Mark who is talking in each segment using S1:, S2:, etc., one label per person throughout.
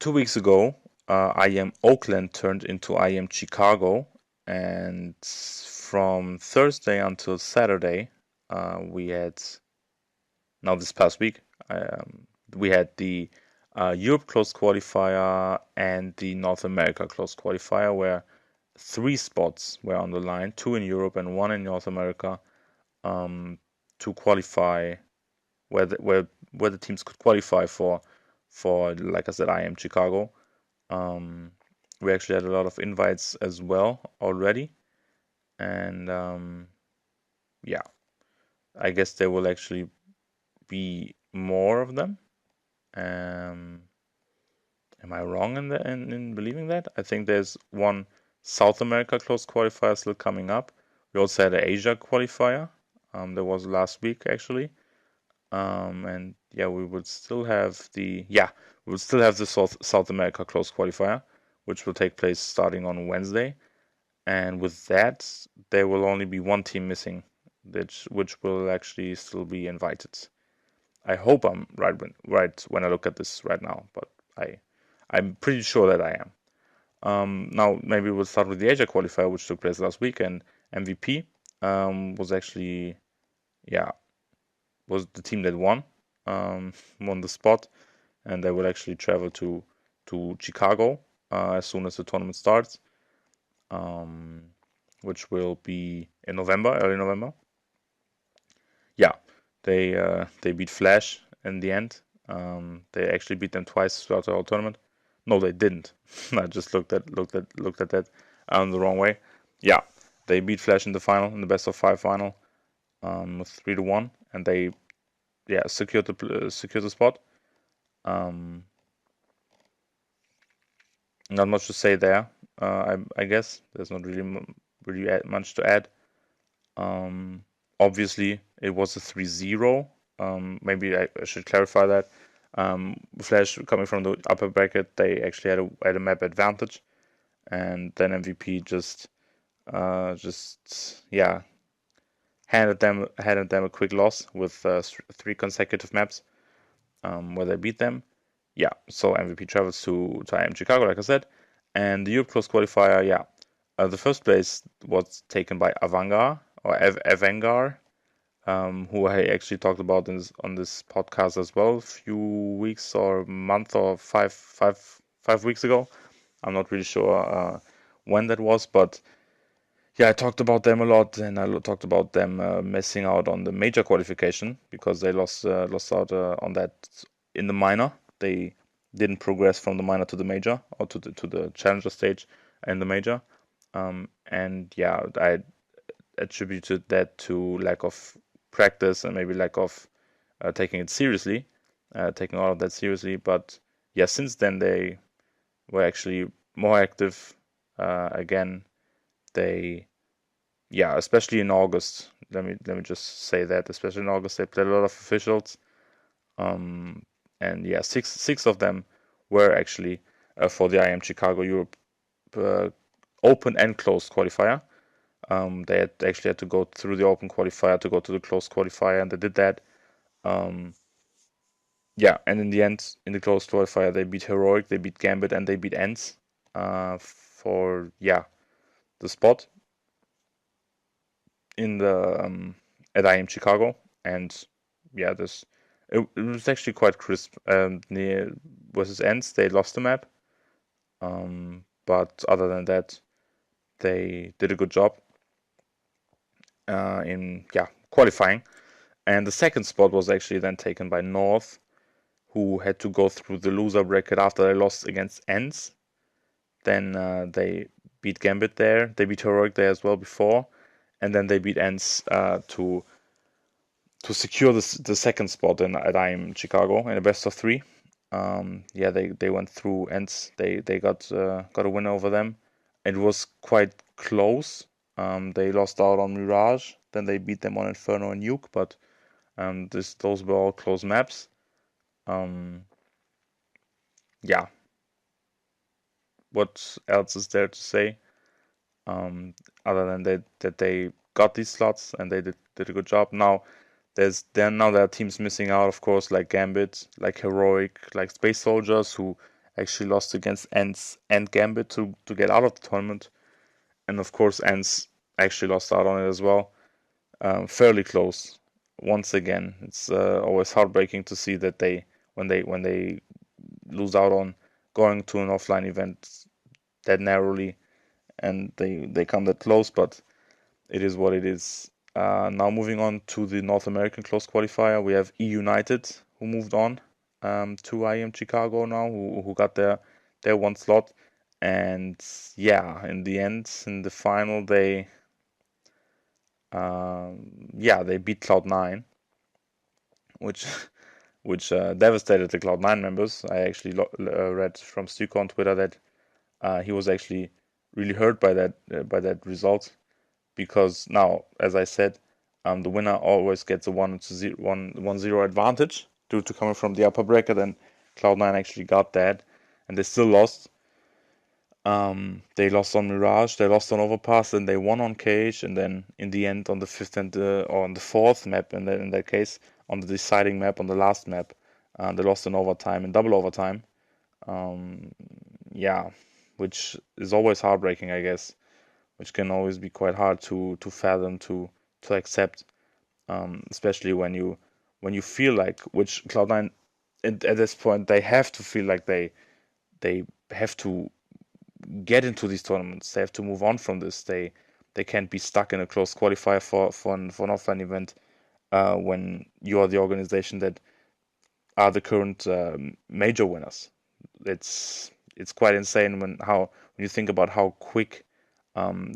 S1: 2 weeks ago, IEM Oakland turned into IEM Chicago, and from Thursday until Saturday, we had now this past week, we had the Europe closed qualifier and the North America closed qualifier, where 3 spots were on the line, 2 in Europe and 1 in North America, to qualify, where the teams could qualify for like I said, IEM Chicago. We actually had a lot of invites as well already, and yeah, I guess there will actually be more of them. Am I wrong in believing that? I think there's one South America closed qualifier still coming up. We also had an Asia qualifier. There was last week actually. And yeah, we would still have the South America closed qualifier, which will take place starting on Wednesday. And with that, there will only be one team missing, which will actually still be invited. I hope I'm right when I look at this right now, but I'm pretty sure that I am. Now maybe we'll start with the Asia qualifier, which took place last week, and MVP was actually was the team that won the spot, and they will actually travel to Chicago as soon as the tournament starts, which will be in early November. Yeah, they beat Flash in the end. They actually beat them twice throughout the whole tournament. No, they didn't. I just looked at that the wrong way. Yeah, they beat Flash in the final, in the best of 5 final, 3-1, and they secured the spot. Not much to say there. I guess there's not really much to add. Obviously, it was a 3-0. Maybe I should clarify that. Flash coming from the upper bracket, they actually had a map advantage, and then MVP just handed them a quick loss with 3 consecutive maps where they beat them. Yeah, so MVP travels to IEM Chicago, like I said, and the Europe Close qualifier. The first place was taken by AVANGAR or AVANGAR, who I actually talked about on this podcast as well a few weeks or month or five weeks ago. I'm not really sure when that was, but yeah, I talked about them a lot, and I talked about them missing out on the major qualification because they lost out on that in the minor. They didn't progress from the minor to the major or to the challenger stage in the major, and yeah, I attributed that to lack of practice and maybe lack of taking all of that seriously. But yeah, since then they were actually more active again. They, especially in August. Let me just say that, especially in August, they played a lot of officials, and yeah, six of them were actually for the IEM Chicago Europe open and closed qualifier. They actually had to go through the open qualifier to go to the closed qualifier, and they did that. And in the end, in the closed qualifier, they beat Heroic, they beat Gambit, and they beat Ents for the spot in the at IEM Chicago. And yeah, it was actually quite crisp. Near versus Ents, they lost the map, but other than that, they did a good job in qualifying. And the second spot was actually then taken by North, who had to go through the loser bracket after they lost against Ents. Then they beat Gambit there. They beat Heroic there as well before, and then they beat Ents to secure the second spot at IEM Chicago in a best of 3. They went through Ents. They got a win over them. It was quite close. They lost out on Mirage. Then they beat them on Inferno and Nuke, but those were all close maps. What else is there to say? Other than that they got these slots and they did a good job. Now there are teams missing out, of course, like Gambit, like Heroic, like Space Soldiers, who actually lost against ENCE and Gambit to get out of the tournament. And of course, ENCE actually lost out on it as well. Fairly close. Once again, it's always heartbreaking to see that when they lose out on going to an offline event that narrowly, and they come that close, but it is what it is. Now moving on to the North American close qualifier, we have eUnited who moved on to IEM Chicago now, who got their one slot, and yeah, in the end, in the final, they beat Cloud9, which devastated the Cloud9 members. I actually read from Stuco on Twitter that he was actually really hurt by that result, because now, as I said, the winner always gets a 1-0 advantage due to coming from the upper bracket, and Cloud9 actually got that, and they still lost. They lost on Mirage, they lost on Overpass, and they won on Cage, and then in the end on the fifth and or on the fourth map, and then in that case on the deciding map, on the last map, they lost in overtime, in double overtime. Yeah, which is always heartbreaking, I guess, which can always be quite hard to fathom, to accept, especially when you feel like, which Cloud9 at this point they have to feel like they have to get into these tournaments. They have to move on from this. They can't be stuck in a close qualifier for an offline event when you are the organization that are the current major winners. It's quite insane when you think about how quick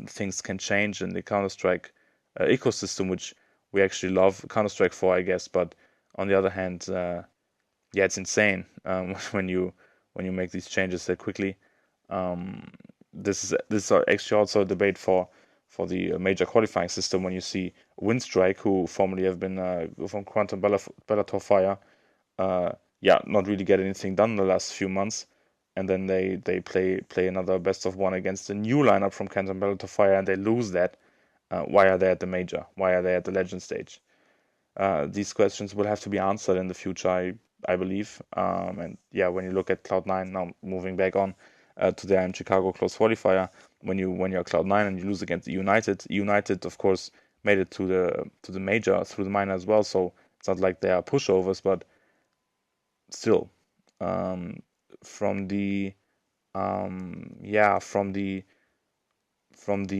S1: things can change in the Counter-Strike ecosystem, which we actually love Counter-Strike for, I guess. But on the other hand, it's insane when you make these changes that quickly. This is actually also a debate for the major qualifying system, when you see Winstrike, who formerly have been from Quantum Bellator Fire, not really get anything done in the last few months, and then they play another best of one against a new lineup from Quantum Bellator Fire, and they lose that. Why are they at the major? Why are they at the legend stage? These questions will have to be answered in the future, I believe. And yeah, when you look at Cloud9 now, moving back on to the IEM Chicago close qualifier, when you're Cloud9 and you lose against eUnited, of course, made it to the major through the minor as well. So it's not like they are pushovers, but still, from the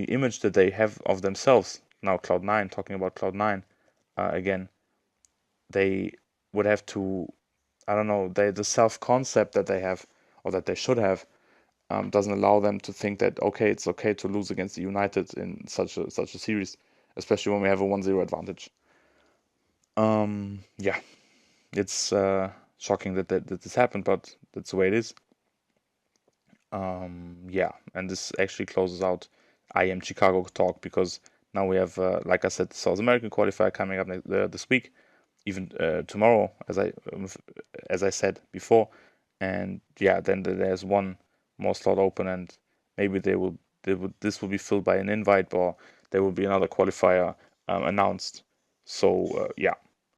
S1: image that they have of themselves now, Cloud9, talking about Cloud9 again, they would have to, I don't know, the self-concept that they have, or that they should have, doesn't allow them to think that, okay, it's okay to lose against the United in such a series, especially when we have a 1-0 advantage. It's shocking that this happened, but that's the way it is. And this actually closes out IEM Chicago talk, because now we have, like I said, the South American qualifier coming up this week, even tomorrow, as I said before, and then there's one more slot open, and maybe this will be filled by an invite, or there will be another qualifier announced. So